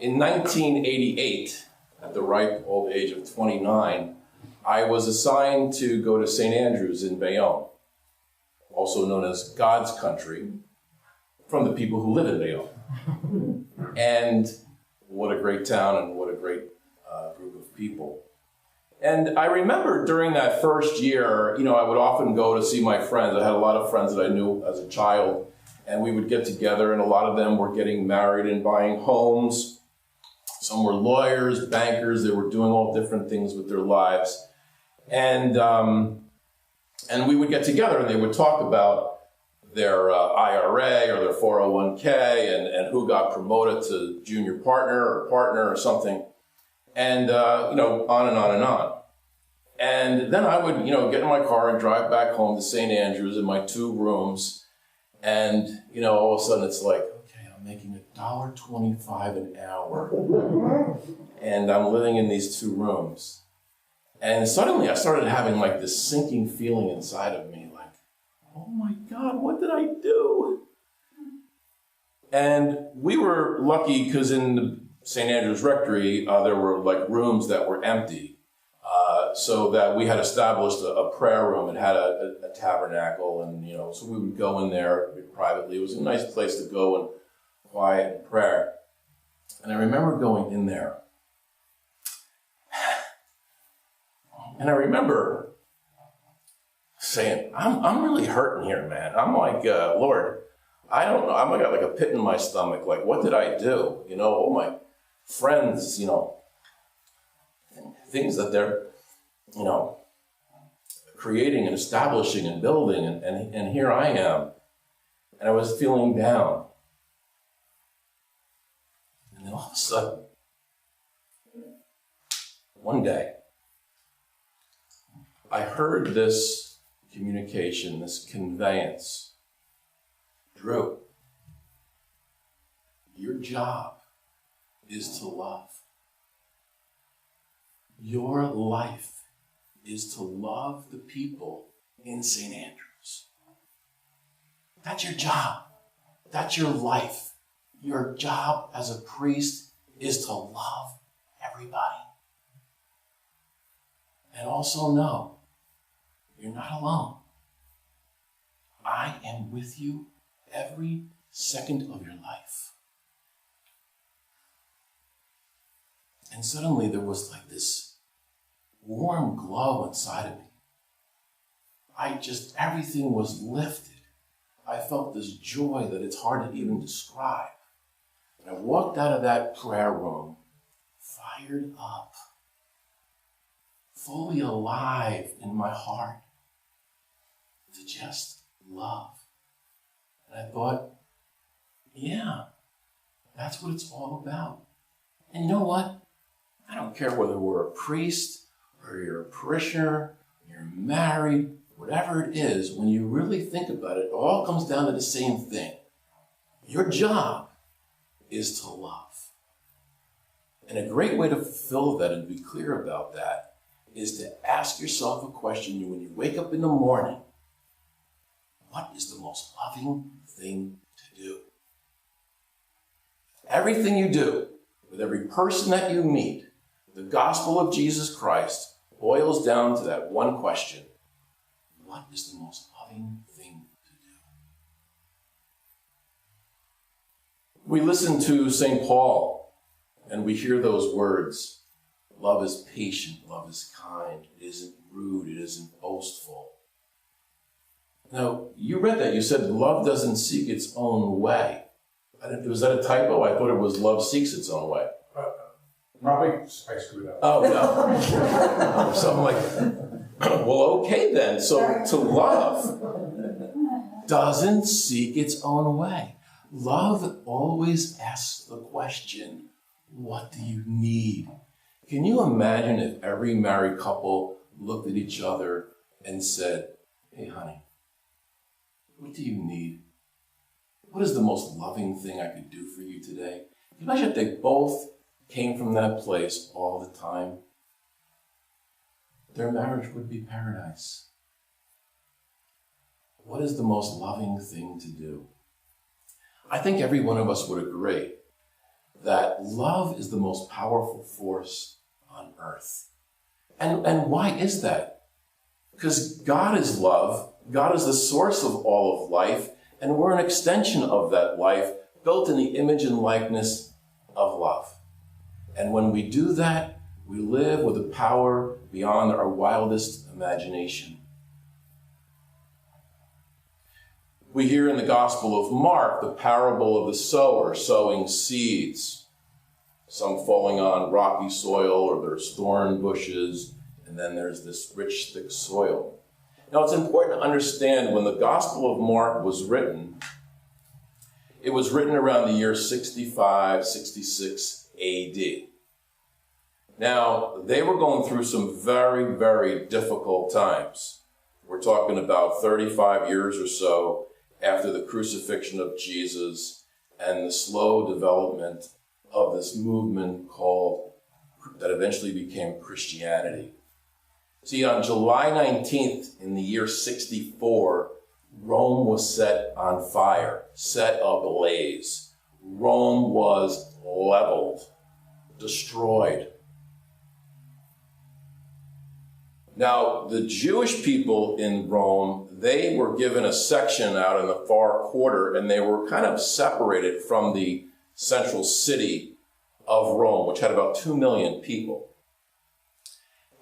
In 1988, at the ripe old age of 29, I was assigned to go to St. Andrews in Bayonne, also known as God's country, from the people who live in Bayonne. And what a great town and what a great group of people. And I remember during that first year, I would often go to see my friends. I had a lot of friends that I knew as a child, and we would get together, and a lot of them were getting married and buying homes. Some were lawyers, bankers. They were doing all different things with their lives. And we would get together, and they would talk about their IRA or their 401k and who got promoted to junior partner or something. And, on and on and on. And then I would, get in my car and drive back home to St. Andrews in my 2 rooms. And, all of a sudden it's like, okay, I'm making $1.25 an hour. And I'm living in these 2 rooms. And suddenly I started having like this sinking feeling inside of me, like, oh my God, what did I do? And we were lucky because in the St. Andrew's Rectory, there were like rooms that were empty. So that we had established a prayer room. It had a tabernacle, and so we would go in there privately. It was a nice place to go and quiet and prayer. And I remember going in there, and I remember saying, "I'm really hurting here, man. I'm like, Lord, I don't know. I got like a pit in my stomach. Like, what did I do? All my friends, things that they're, creating and establishing and building, and here I am. And I was feeling down. And then all of a sudden, one day, I heard this communication, this conveyance. Drew, your job is to love. Your life is to love the people in St. Andrews. That's your job. That's your life. Your job as a priest is to love everybody. And also know, you're not alone. I am with you every second of your life. And suddenly there was like this warm glow inside of me. Everything was lifted. I felt this joy that it's hard to even describe. And I walked out of that prayer room fired up, fully alive in my heart to just love. And I thought, yeah, that's what it's all about. And you know what? I don't care whether we're a priest or you're a parishioner, you're married, whatever it is, when you really think about it, it all comes down to the same thing. Your job is to love. And a great way to fulfill that and be clear about that is to ask yourself a question when you wake up in the morning. What is the most loving thing to do? Everything you do, with every person that you meet, the gospel of Jesus Christ boils down to that one question. What is the most loving thing to do? We listen to St. Paul and we hear those words. Love is patient, love is kind, it isn't rude, it isn't boastful. Now, you read that, you said love doesn't seek its own way. Was that a typo? I thought it was love seeks its own way. Probably I screwed up. Oh, no. So I'm like, well, okay then. So to love doesn't seek its own way. Love always asks the question, what do you need? Can you imagine if every married couple looked at each other and said, hey, honey, what do you need? What is the most loving thing I could do for you today? Can you imagine if they both came from that place all the time? Their marriage would be paradise. What is the most loving thing to do? I think every one of us would agree that love is the most powerful force on earth. And why is that? Because God is love. God is the source of all of life, and we're an extension of that life, built in the image and likeness of love. And when we do that, we live with a power beyond our wildest imagination. We hear in the Gospel of Mark the parable of the sower sowing seeds, some falling on rocky soil, or there's thorn bushes, and then there's this rich, thick soil. Now, it's important to understand when the Gospel of Mark was written, it was written around the year 65, 66 AD. Now, they were going through some very, very difficult times. We're talking about 35 years or so after the crucifixion of Jesus and the slow development of this movement that eventually became Christianity. See, on July 19th in the year 64, Rome was set on fire, set ablaze. Rome was leveled, destroyed. Now, the Jewish people in Rome, they were given a section out in the far quarter, and they were kind of separated from the central city of Rome, which had about 2 million people.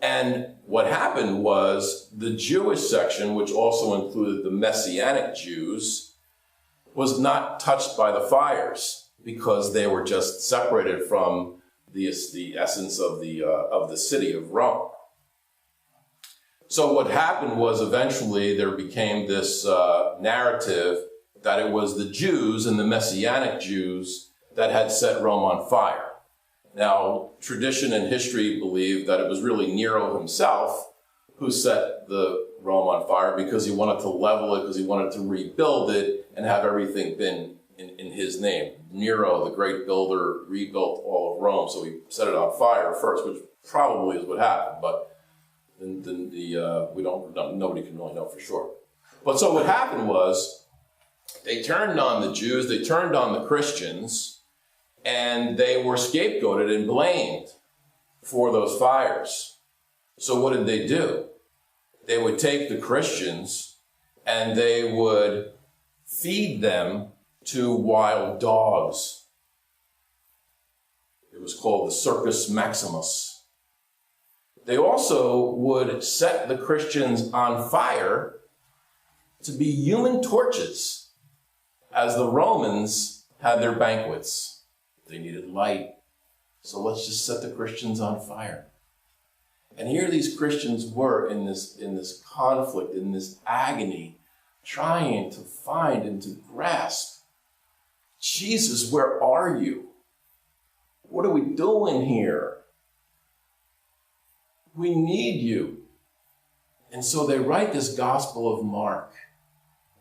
And what happened was the Jewish section, which also included the Messianic Jews, was not touched by the fires because they were just separated from the essence of the city of Rome. So what happened was eventually there became this narrative that it was the Jews and the Messianic Jews that had set Rome on fire. Now, tradition and history believe that it was really Nero himself who set the Rome on fire because he wanted to level it, because he wanted to rebuild it and have everything been in his name. Nero, the great builder, rebuilt all of Rome, so he set it on fire first, which probably is what happened, but nobody can really know for sure. But so what happened was they turned on the Jews, they turned on the Christians, and they were scapegoated and blamed for those fires. So what did they do? They would take the Christians and they would feed them to wild dogs. It was called the Circus Maximus. They also would set the Christians on fire to be human torches as the Romans had their banquets. They needed light, so let's just set the Christians on fire. And here these Christians were in this conflict, in this agony, trying to find and to grasp, Jesus, where are you? What are we doing here? We need you. And so they write this Gospel of Mark.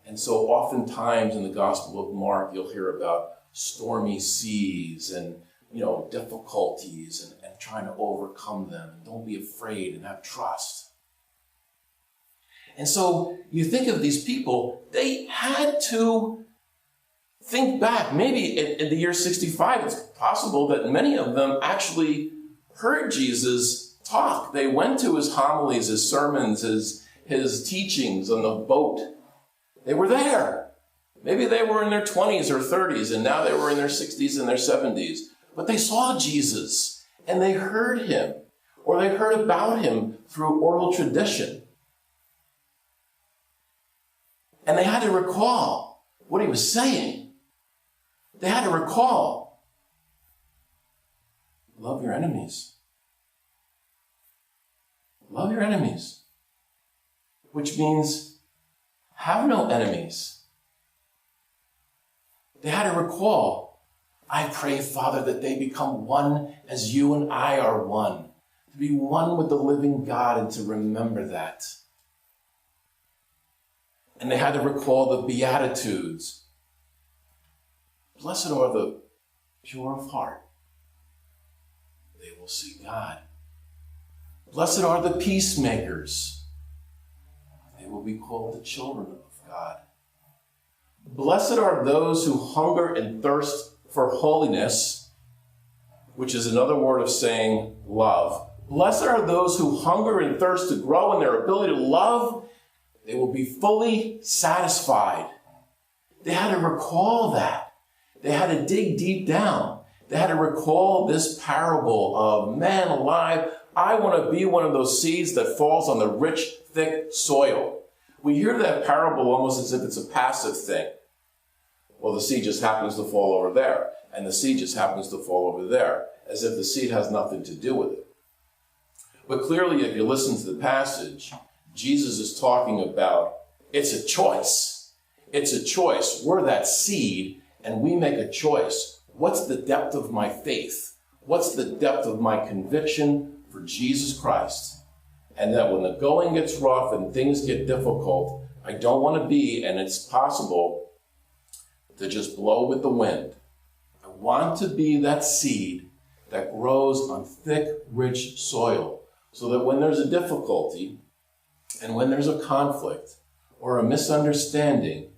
And so oftentimes in the Gospel of Mark, you'll hear about stormy seas and, difficulties and trying to overcome them. And don't be afraid and have trust. And so you think of these people, they had to think back. Maybe in the year 65, it's possible that many of them actually heard Jesus talk. They went to his homilies, his sermons, his teachings on the boat. They were there. Maybe they were in their 20s or 30s, and now they were in their 60s and their 70s. But they saw Jesus, and they heard him, or they heard about him through oral tradition. And they had to recall what he was saying. They had to recall, love your enemies. Love your enemies. Which means have no enemies. They had to recall, I pray, Father, that they become one as you and I are one. To be one with the living God and to remember that. And they had to recall the Beatitudes. Blessed are the pure of heart. They will see God. Blessed are the peacemakers. They will be called the children of God. Blessed are those who hunger and thirst for holiness, which is another word of saying love. Blessed are those who hunger and thirst to grow in their ability to love. They will be fully satisfied. They had to recall that. They had to dig deep down. They had to recall this parable of, man alive, I want to be one of those seeds that falls on the rich, thick soil. We hear that parable almost as if it's a passive thing. Well, the seed just happens to fall over there, and the seed just happens to fall over there, as if the seed has nothing to do with it. But clearly, if you listen to the passage, Jesus is talking about it's a choice. It's a choice. We're that seed, and we make a choice. What's the depth of my faith? What's the depth of my conviction for Jesus Christ? And that when the going gets rough and things get difficult, I don't want to be, and it's possible, to just blow with the wind. I want to be that seed that grows on thick, rich soil, so that when there's a difficulty and when there's a conflict or a misunderstanding,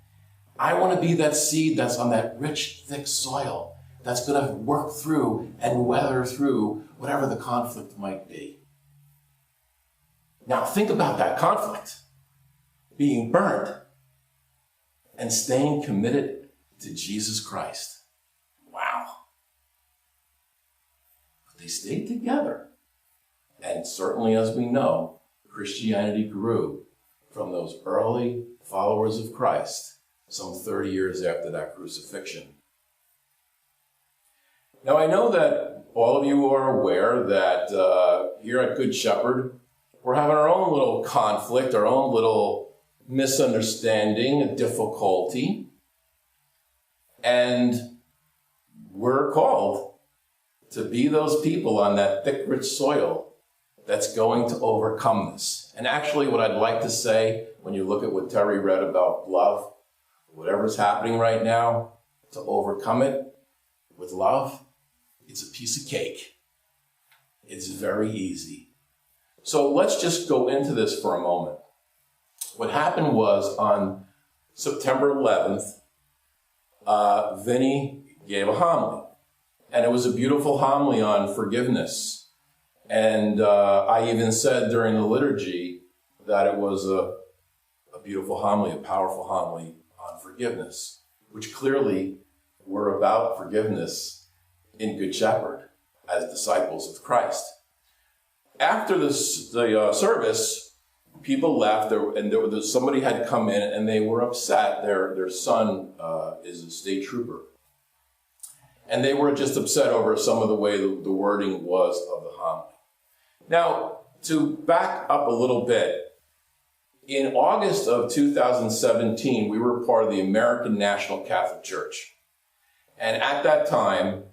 I want to be that seed that's on that rich, thick soil that's going to work through and weather through whatever the conflict might be. Now think about that conflict, being burned and staying committed to Jesus Christ. Wow. But they stayed together. And certainly, as we know, Christianity grew from those early followers of Christ some 30 years after that crucifixion. Now, I know that all of you are aware that here at Good Shepherd, we're having our own little conflict, our own little misunderstanding, a difficulty. And we're called to be those people on that thick, rich soil that's going to overcome this. And actually, what I'd like to say, when you look at what Terry read about love, whatever's happening right now, to overcome it with love, it's a piece of cake. It's very easy. So let's just go into this for a moment. What happened was on September 11th, Vinny gave a homily. And it was a beautiful homily on forgiveness. And I even said during the liturgy that it was a beautiful homily, a powerful homily on forgiveness, which clearly we're about forgiveness in Good Shepherd as disciples of Christ. After the service, people left, and somebody had come in and they were upset. Their son is a state trooper. And they were just upset over some of the way the wording was of the homily. Now, to back up a little bit, in August of 2017, we were part of the American National Catholic Church. And at that time,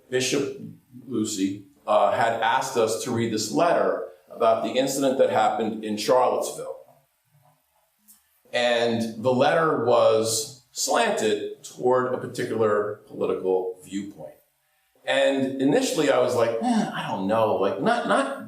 Bishop Lucy had asked us to read this letter about the incident that happened in Charlottesville. And the letter was slanted toward a particular political viewpoint. And initially I was like, I don't know, like not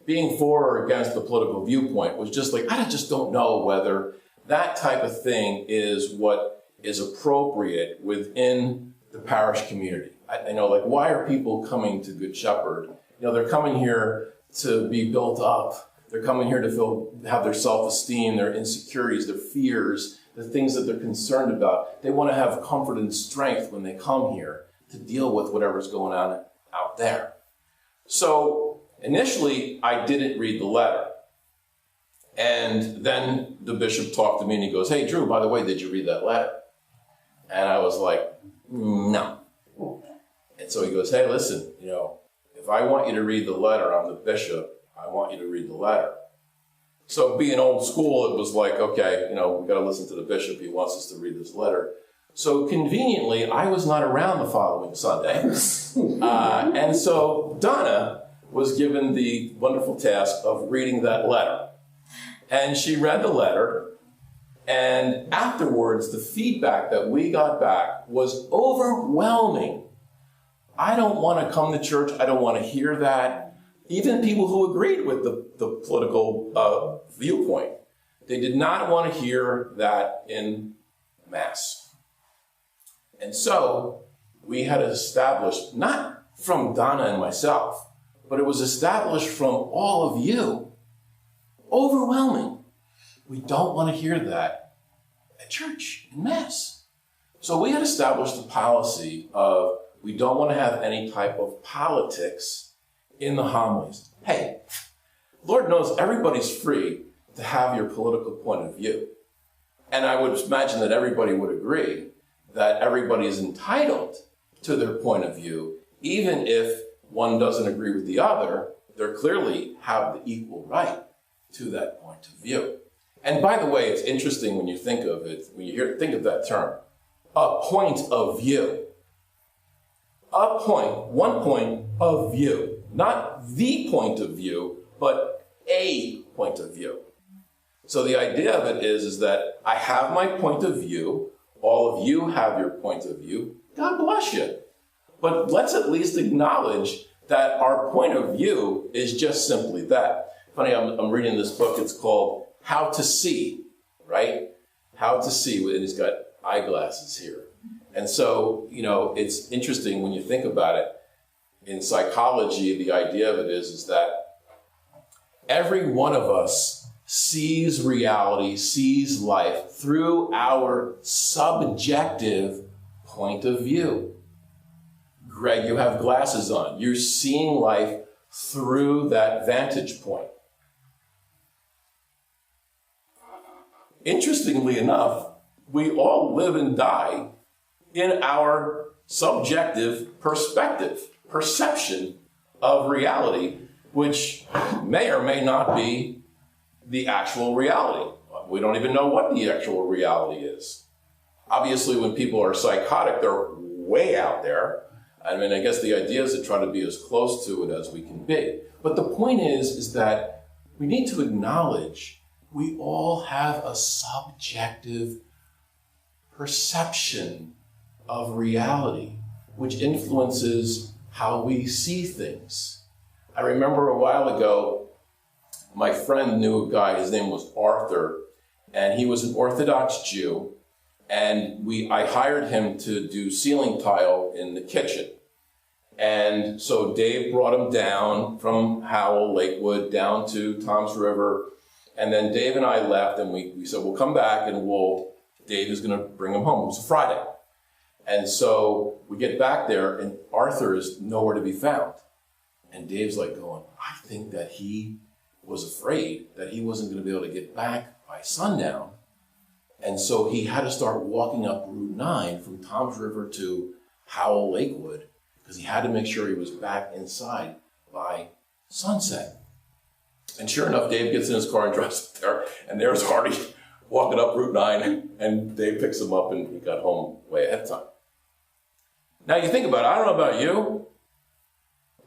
being for or against the political viewpoint, was just like, I just don't know whether that type of thing is what is appropriate within the parish community. I know, like, why are people coming to Good Shepherd? You know, they're coming here to be built up. They're coming here to have their self-esteem, their insecurities, their fears, the things that they're concerned about. They want to have comfort and strength when they come here to deal with whatever's going on out there. So initially, I didn't read the letter. And then the bishop talked to me and he goes, hey, Drew, by the way, did you read that letter? And I was like, no. And so he goes, hey, listen, you know, if I want you to read the letter, I'm the bishop, I want you to read the letter. So being old school, it was like, okay, you know, we've got to listen to the bishop. He wants us to read this letter. So conveniently, I was not around the following Sunday. And so Donna was given the wonderful task of reading that letter. And she read the letter. And afterwards, the feedback that we got back was overwhelming. I don't want to come to church. I don't want to hear that. Even people who agreed with the political viewpoint, they did not want to hear that in Mass. And so we had established, not from Donna and myself, but it was established from all of you. Overwhelming. We don't want to hear that at church, in Mass. So we had established a policy of we don't want to have any type of politics in the homilies. Hey, Lord knows everybody's free to have your political point of view. And I would imagine that everybody would agree that everybody is entitled to their point of view, even if one doesn't agree with the other, they clearly have the equal right to that point of view. And by the way, it's interesting when you think of it, think of that term, a point of view. A point, one point of view. Not the point of view, but a point of view. So the idea of it is that I have my point of view, all of you have your point of view, God bless you. But let's at least acknowledge that our point of view is just simply that. Funny, I'm reading this book, it's called How to See, right? How to See, and he's got eyeglasses here. And so, it's interesting when you think about it. In psychology, the idea of it is that every one of us sees reality, sees life through our subjective point of view. Greg, you have glasses on. You're seeing life through that vantage point. Interestingly enough, we all live and die in our subjective perception of reality, which may or may not be the actual reality. We don't even know what the actual reality is. Obviously, when people are psychotic, they're way out there. I mean, I guess the idea is to try to be as close to it as we can be. But the point is that we need to acknowledge we all have a subjective perception of reality, which influences how we see things. I remember a while ago, my friend knew a guy, his name was Arthur, and he was an Orthodox Jew, and I hired him to do ceiling tile in the kitchen. And so Dave brought him down from Howell, Lakewood, down to Toms River, and then Dave and I left, and we said, we'll come back, and Dave is going to bring him home. It was a Friday. And so we get back there, and Arthur is nowhere to be found. And Dave's like going, I think that he was afraid that he wasn't going to be able to get back by sundown. And so he had to start walking up Route 9 from Toms River to Howell, Lakewood, because he had to make sure he was back inside by sunset. And sure enough, Dave gets in his car and drives up there, and there's Hardy walking up Route 9, and Dave picks him up, and he got home way ahead of time. Now you think about it, I don't know about you,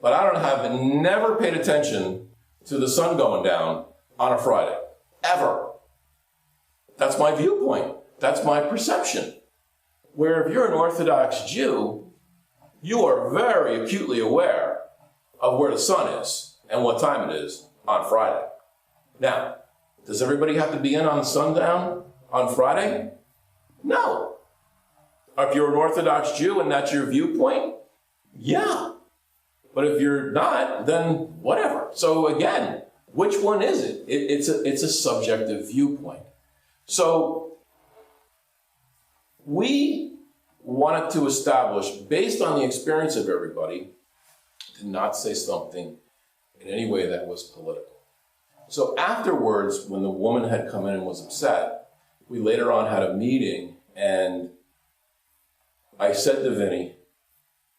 but I have never paid attention to the sun going down on a Friday, ever. That's my viewpoint. That's my perception. Where if you're an Orthodox Jew, you are very acutely aware of where the sun is and what time it is on Friday. Now, does everybody have to be in on sundown on Friday? No. If you're an Orthodox Jew and that's your viewpoint, yeah. But if you're not, then whatever. So again, which one is it? It's a subjective viewpoint. So we wanted to establish, based on the experience of everybody, to not say something in any way that was political. So afterwards, when the woman had come in and was upset, we later on had a meeting, and I said to Vinny,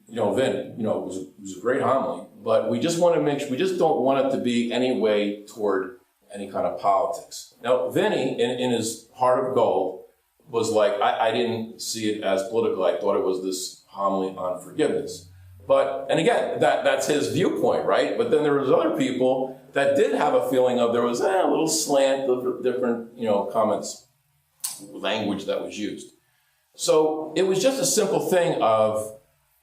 Vin, it was a great homily, but we just want to make sure, we just don't want it to be any way toward any kind of politics. Now, Vinny, in his heart of gold, was like, I didn't see it as political. I thought it was this homily on forgiveness. But, and again, that's his viewpoint, right? But then there was other people that did have a feeling of there was a little slant of different, comments, language that was used. So it was just a simple thing of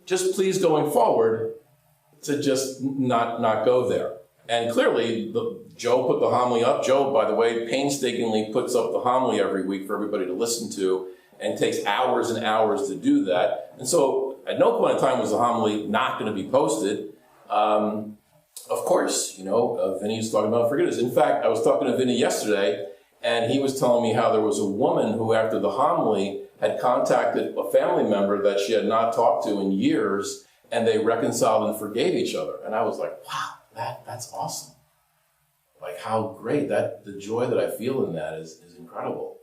just please going forward to just not go there. And clearly, Joe put the homily up. Joe, by the way, painstakingly puts up the homily every week for everybody to listen to, and takes hours and hours to do that. And so At no point in time was the homily not going to be posted. Of course, Vinny's talking about forgiveness. In fact, I was talking to Vinny yesterday, and he was telling me how there was a woman who, after the homily, had contacted a family member that she had not talked to in years, and they reconciled and forgave each other. And I was like, wow, that's awesome. Like, how great, the joy that I feel in that is incredible.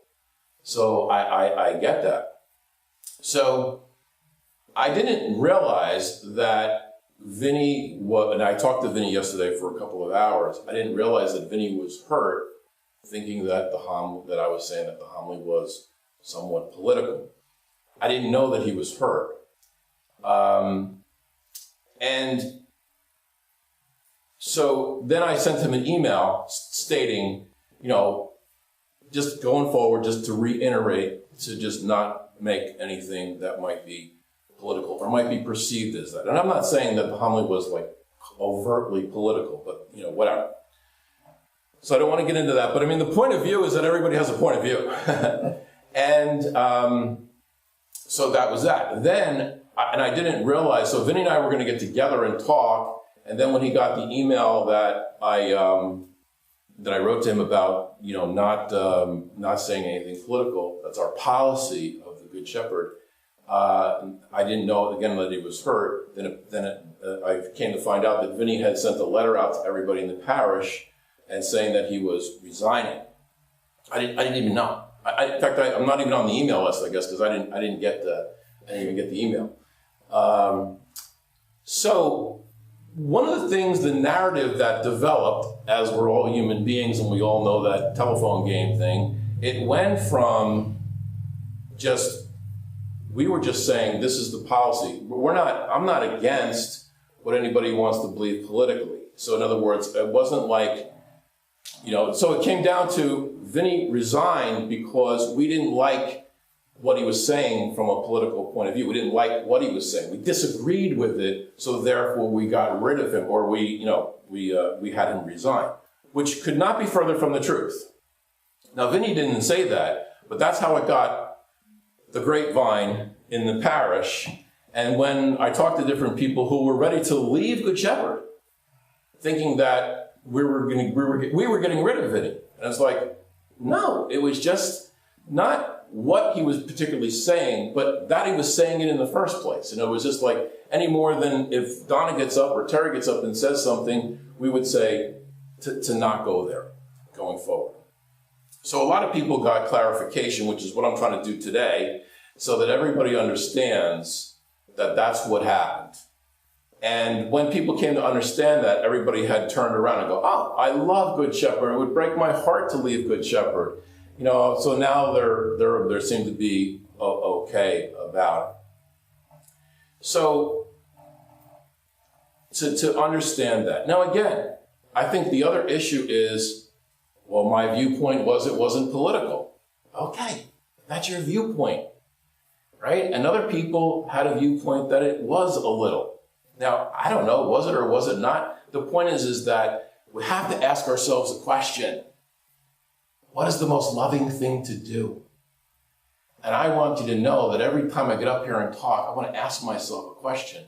So I get that. So I didn't realize that Vinny was, and I talked to Vinny yesterday for a couple of hours. I didn't realize that Vinny was hurt, thinking that that I was saying that the homily was somewhat political. I didn't know that he was hurt. And so then I sent him an email stating, just going forward, just to reiterate, to just not make anything that might be political or might be perceived as that. And I'm not saying that the homily was like overtly political, but whatever. So I don't want to get into that. But I mean, the point of view is that everybody has a point of view. And so that was that. Then, and I didn't realize, so Vinny and I were going to get together and talk. And then when he got the email that I wrote to him about, not saying anything political, that's our policy of the Good Shepherd. I didn't know, again, that he was hurt. I came to find out that Vinny had sent a letter out to everybody in the parish and saying that he was resigning. I didn't even know. In fact, I'm not even on the email list, I guess, because I didn't even get the email. So one of the things, the narrative that developed, as we're all human beings and we all know that telephone game thing, it went from we were just saying this is the policy. I'm not against what anybody wants to believe politically. So in other words, it wasn't like, so it came down to Vinny resigned because we didn't like what he was saying from a political point of view. We didn't like what he was saying. We disagreed with it, so therefore we got rid of him, or we had him resign, which could not be further from the truth. Now, Vinny didn't say that, but that's how it got the grapevine in the parish. And when I talked to different people who were ready to leave Good Shepherd, thinking that we were getting rid of Vinny, and it's like, no, it was just not what he was particularly saying, but that he was saying it in the first place. And it was just like, any more than if Donna gets up or Terry gets up and says something, we would say to not go there going forward. So a lot of people got clarification, which is what I'm trying to do today, so that everybody understands that that's what happened. And when people came to understand that, everybody had turned around and go, oh, I love Good Shepherd. It would break my heart to leave Good Shepherd. So now there seemed to be okay about it. So to understand that. Now again, I think the other issue is, well, my viewpoint was it wasn't political. Okay, that's your viewpoint, right? And other people had a viewpoint that it was a little. Now, I don't know, was it or was it not? The point is that we have to ask ourselves a question. What is the most loving thing to do? And I want you to know that every time I get up here and talk, I want to ask myself a question.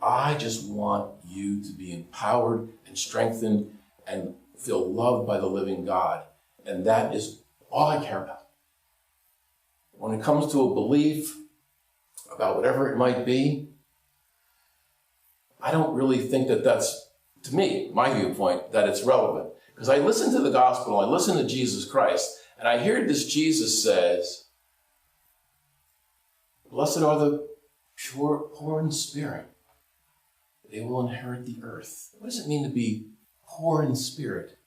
I just want you to be empowered and strengthened and feel loved by the living God. And that is all I care about. When it comes to a belief about whatever it might be, I don't really think that that's, to me, my viewpoint, that it's relevant. Because I listen to the gospel, I listen to Jesus Christ, and I hear this Jesus says, blessed are the poor in spirit. They will inherit the earth. What does it mean to be poor in spirit?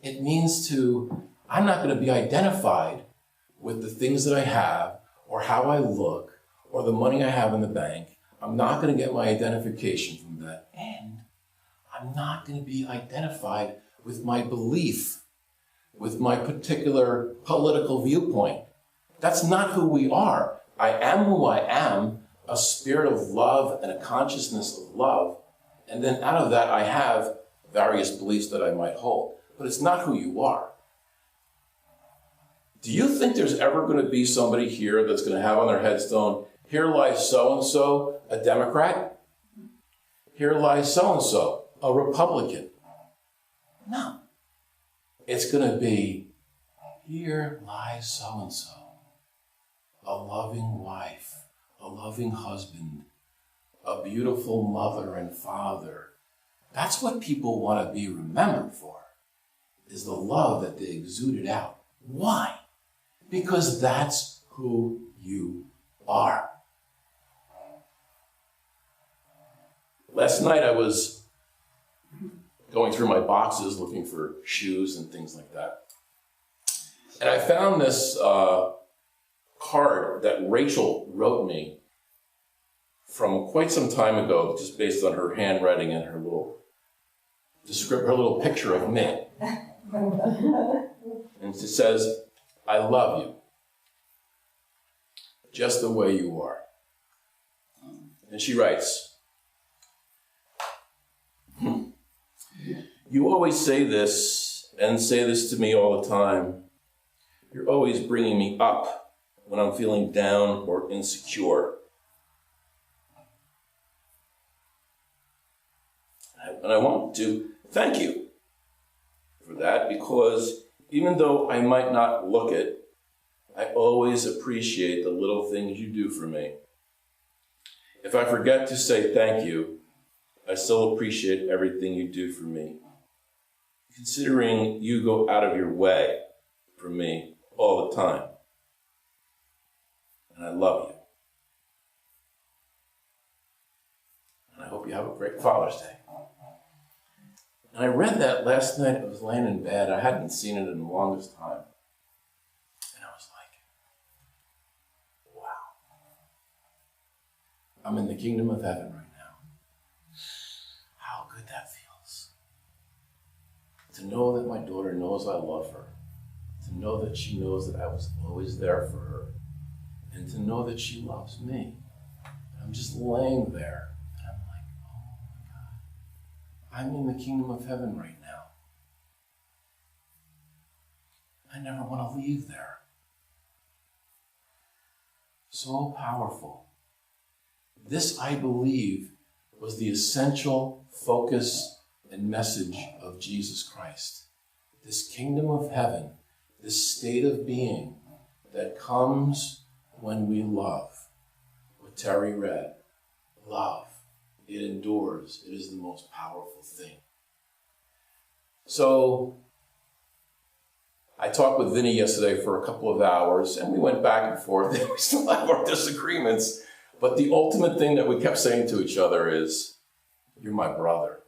It means I'm not going to be identified with the things that I have, or how I look, or the money I have in the bank. I'm not going to get my identification from that. And I'm not going to be identified with my belief, with my particular political viewpoint. That's not who we are. I am who I am, a spirit of love and a consciousness of love. And then out of that, I have various beliefs that I might hold. But it's not who you are. Do you think there's ever going to be somebody here that's going to have on their headstone, here lies so-and-so, a Democrat. Here lies so-and-so, a Republican. No. It's going to be, here lies so-and-so, a loving wife, a loving husband, a beautiful mother and father. That's what people want to be remembered for, is the love that they exuded out. Why? Because that's who you are. Last night I was going through my boxes looking for shoes and things like that. And I found this card that Rachel wrote me from quite some time ago, just based on her handwriting and her little picture of me. And it says, I love you, just the way you are. And she writes, you always say this and say this to me all the time. You're always bringing me up when I'm feeling down or insecure. And I want to thank you for that, because even though I might not look it, I always appreciate the little things you do for me. If I forget to say thank you, I still appreciate everything you do for me, considering you go out of your way for me all the time. And I love you. And I hope you have a great Father's Day. And I read that last night. I was laying in bed. I hadn't seen it in the longest time. And I was like, wow. I'm in the kingdom of heaven right now. How good that feels. To know that my daughter knows I love her. To know that she knows that I was always there for her. And to know that she loves me. I'm just laying there. I'm in the kingdom of heaven right now. I never want to leave there. So powerful. This, I believe, was the essential focus and message of Jesus Christ. This kingdom of heaven, this state of being that comes when we love. What Terry read, love. It endures. It is the most powerful thing. So I talked with Vinny yesterday for a couple of hours, and we went back and forth, and we still have our disagreements. But the ultimate thing that we kept saying to each other is, you're my brother.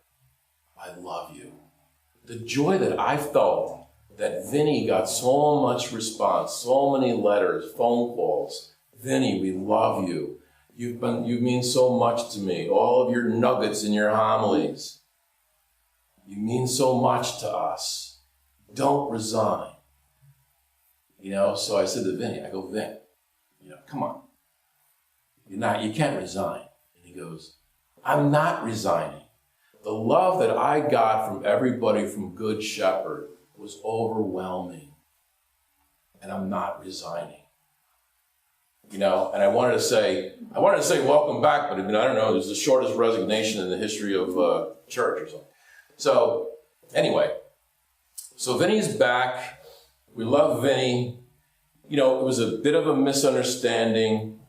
I love you. The joy that I felt that Vinny got so much response, so many letters, phone calls. Vinny, we love you. You mean so much to me. All of your nuggets in your homilies. You mean so much to us. Don't resign. So I said to Vinny, I go, Vin, come on. You can't resign. And he goes, I'm not resigning. The love that I got from everybody from Good Shepherd was overwhelming. And I'm not resigning. And I wanted to say welcome back, but I don't know, it was the shortest resignation in the history of church or something. So anyway, so Vinny's back. We love Vinny. It was a bit of a misunderstanding.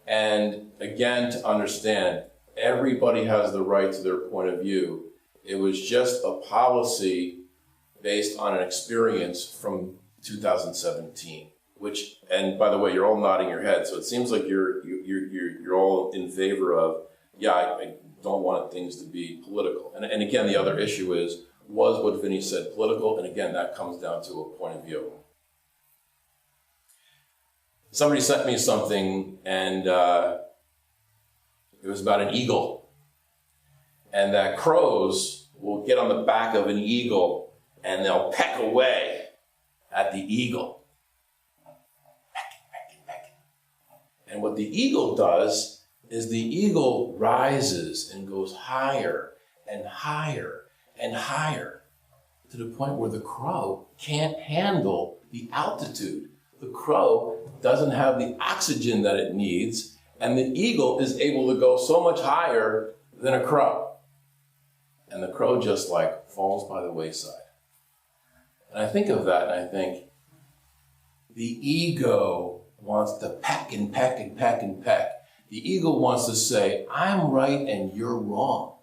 And again, to understand, everybody has the right to their point of view. It was just a policy based on an experience from 2017. And by the way, you're all nodding your head, so it seems like you're all in favor of, I don't want things to be political. And again, the other issue was what Vinny said political? And again, that comes down to a point of view. Somebody sent me something, and it was about an eagle. And that crows will get on the back of an eagle, and they'll peck away at the eagle. And what the eagle does is the eagle rises and goes higher and higher and higher to the point where the crow can't handle the altitude. The crow doesn't have the oxygen that it needs, And the eagle is able to go so much higher than a crow. And the crow just like falls by the wayside. And I think of that and I think, the ego wants to peck and peck and peck and peck. The ego wants to say, I'm right and you're wrong.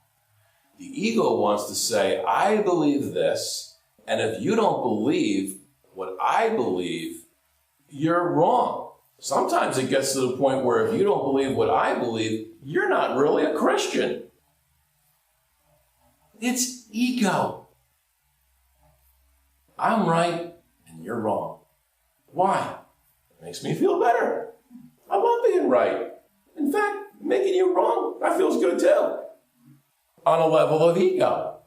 The ego wants to say, I believe this, and if you don't believe what I believe, you're wrong. Sometimes it gets to the point where if you don't believe what I believe, you're not really a Christian. It's ego. I'm right and you're wrong. Why? It makes me feel better. I love being right. In fact, making you wrong, that feels good too. On a level of ego.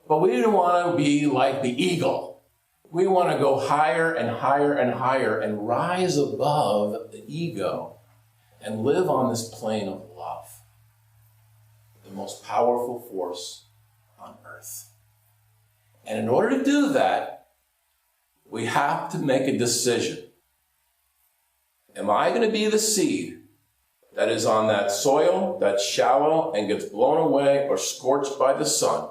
But we didn't want to be like the eagle. We want to go higher and higher and higher and rise above the ego and live on this plane of love. The most powerful force on earth. And in order to do that, we have to make a decision. Am I going to be the seed that is on that soil that's shallow and gets blown away or scorched by the sun?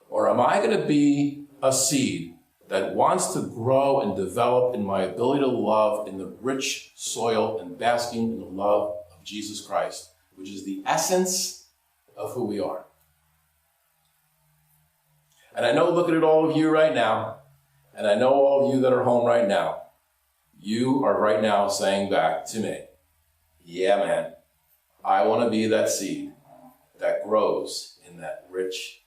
Or am I going to be a seed that wants to grow and develop in my ability to love in the rich soil and basking in the love of Jesus Christ, which is the essence of who we are? And I know looking at all of you right now, and I know all of you that are home right now, you are right now saying back to me, yeah, man, I want to be that seed that grows in that rich